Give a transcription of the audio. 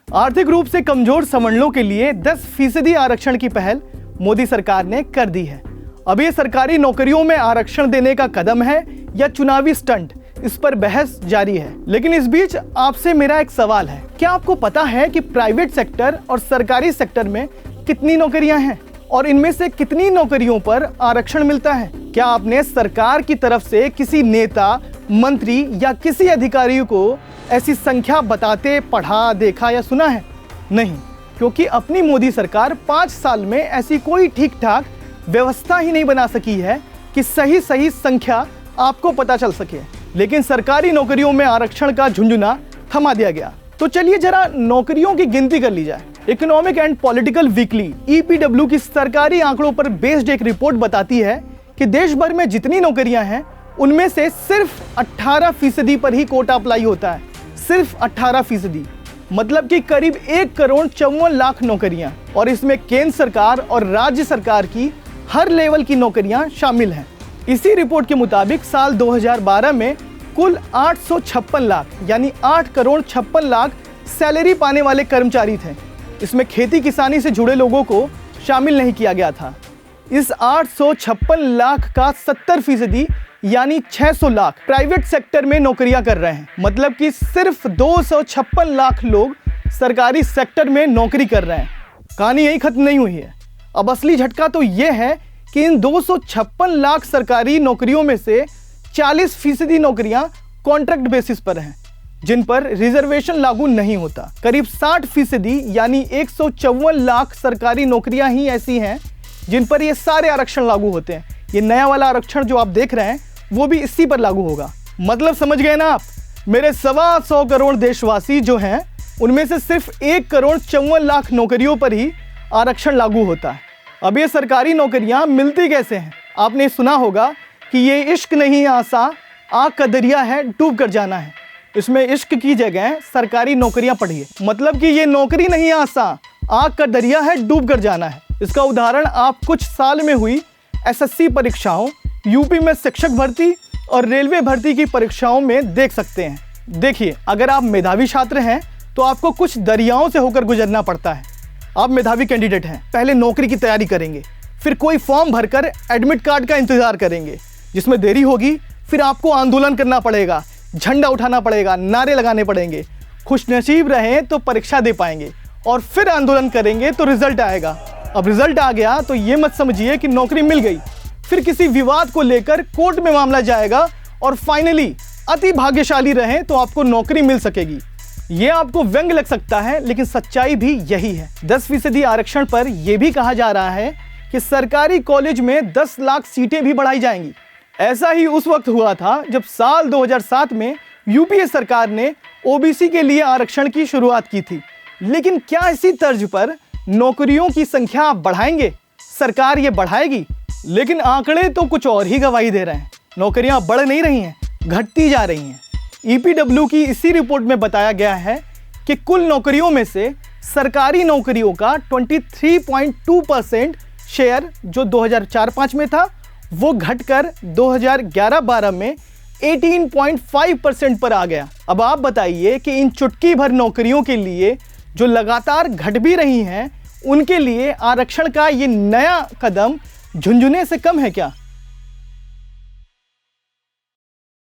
आर्थिक रूप से कमजोर सवर्णों के लिए 10% आरक्षण की पहल मोदी सरकार ने कर दी है। अब ये सरकारी नौकरियों में आरक्षण देने का कदम है या चुनावी स्टंट, इस पर बहस जारी है। लेकिन इस बीच आपसे मेरा एक सवाल है, क्या आपको पता है कि प्राइवेट सेक्टर और सरकारी सेक्टर में कितनी नौकरियां हैं और इनमें से कितनी नौकरियों पर आरक्षण मिलता है? क्या आपने सरकार की तरफ से किसी नेता, मंत्री या किसी अधिकारी को ऐसी संख्या बताते पढ़ा, देखा या सुना है? नहीं, क्योंकि अपनी मोदी सरकार 5 साल में ऐसी कोई ठीक ठाक व्यवस्था ही नहीं बना सकी है कि सही सही संख्या आपको पता चल सके। लेकिन सरकारी नौकरियों में आरक्षण का झुंझुना थमा दिया गया। तो चलिए जरा नौकरियों की गिनती कर ली जाए। Economic and political weekly EPW की सरकारी आंकड़ों पर बेस्ड एक रिपोर्ट बताती है कि देश भर में जितनी नौकरियां हैं उनमें से सिर्फ 18% पर ही कोटा अप्लाई होता है। सिर्फ 18%, मतलब कि करीब 1,54,00,000 नौकरियां, और इसमें केंद्र सरकार और राज्य सरकार की हर लेवल की नौकरियां शामिल हैं। इसी रिपोर्ट के मुताबिक साल 2012 में कुल 856 लाख यानी 8,56,00,000 सैलरी पाने वाले कर्मचारी थे। इसमें खेती किसानी से जुड़े लोगों को शामिल नहीं किया गया था। इस 856 लाख का 70% यानी 600 लाख प्राइवेट सेक्टर में नौकरियां कर रहे हैं। मतलब कि सिर्फ 256 लाख लोग सरकारी सेक्टर में नौकरी कर रहे हैं। कहानी यही खत्म नहीं हुई है। अब असली झटका तो यह है कि इन 256 लाख सरकारी नौकरियों में से 40% नौकरियां कॉन्ट्रैक्ट बेसिस पर हैं, जिन पर रिजर्वेशन लागू नहीं होता। करीब 60% यानी 154 लाख सरकारी नौकरियां ही ऐसी हैं जिन पर ये सारे आरक्षण लागू होते हैं। ये नया वाला आरक्षण जो आप देख रहे हैं वो भी इसी पर लागू होगा। मतलब समझ गए ना आप? मेरे 125 करोड़ देशवासी जो हैं उनमें से सिर्फ 1,54,00,000 नौकरियों पर ही आरक्षण लागू होता है। अब ये सरकारी नौकरियां मिलती कैसे हैं? आपने सुना होगा कि ये इश्क नहीं आसा, आग का दरिया है, डूब कर जाना है। इसमें इश्क की जगह सरकारी नौकरियां पढ़िए। मतलब कि ये नौकरी नहीं आसा, आग का दरिया है, डूब कर जाना है। इसका उदाहरण आप कुछ साल में हुई SSC परीक्षाओं, यूपी में शिक्षक भर्ती और रेलवे भर्ती की परीक्षाओं में देख सकते हैं। देखिए, अगर आप मेधावी छात्र हैं तो आपको कुछ दरियाओं से होकर गुजरना पड़ता है। आप मेधावी कैंडिडेट हैं, पहले नौकरी की तैयारी करेंगे, फिर कोई फॉर्म भरकर एडमिट कार्ड का इंतजार करेंगे, जिसमें देरी होगी, फिर आपको आंदोलन करना पड़ेगा, झंडा उठाना पड़ेगा, नारे लगाने पड़ेंगे। खुशनसीब रहें तो परीक्षा दे पाएंगे और फिर आंदोलन करेंगे तो रिजल्ट आएगा। अब रिजल्ट आ गया तो ये मत समझिए कि नौकरी मिल गई। फिर किसी विवाद को लेकर कोर्ट में मामला जाएगा और फाइनली अति भाग्यशाली रहें तो आपको नौकरी मिल सकेगी। ये आपको व्यंग लग सकता है, लेकिन सच्चाई भी यही है। 10% आरक्षण पर यह भी कहा जा रहा है कि सरकारी कॉलेज में 10 लाख सीटें भी बढ़ाई जाएंगी। ऐसा ही उस वक्त हुआ था जब साल 2007 में यूपीए सरकार ने OBC के लिए आरक्षण की शुरुआत की थी। लेकिन क्या इसी तर्ज पर नौकरियों की संख्या बढ़ाएंगे? सरकार ये बढ़ाएगी, लेकिन आंकड़े तो कुछ और ही गवाही दे रहे हैं। नौकरियां बढ़ नहीं रही हैं, घटती जा रही हैं। EPW की इसी रिपोर्ट में बताया गया है कि कुल नौकरियों में से सरकारी नौकरियों का 23.2% शेयर जो 2004-05 में था, वो घटकर 2011-12 में 18.5% पर आ गया। अब आप बताइए कि इन चुटकी भर नौकरियों के लिए जो लगातार घट भी रही हैं, उनके लिए आरक्षण का ये नया कदम झुंझुने से कम है क्या?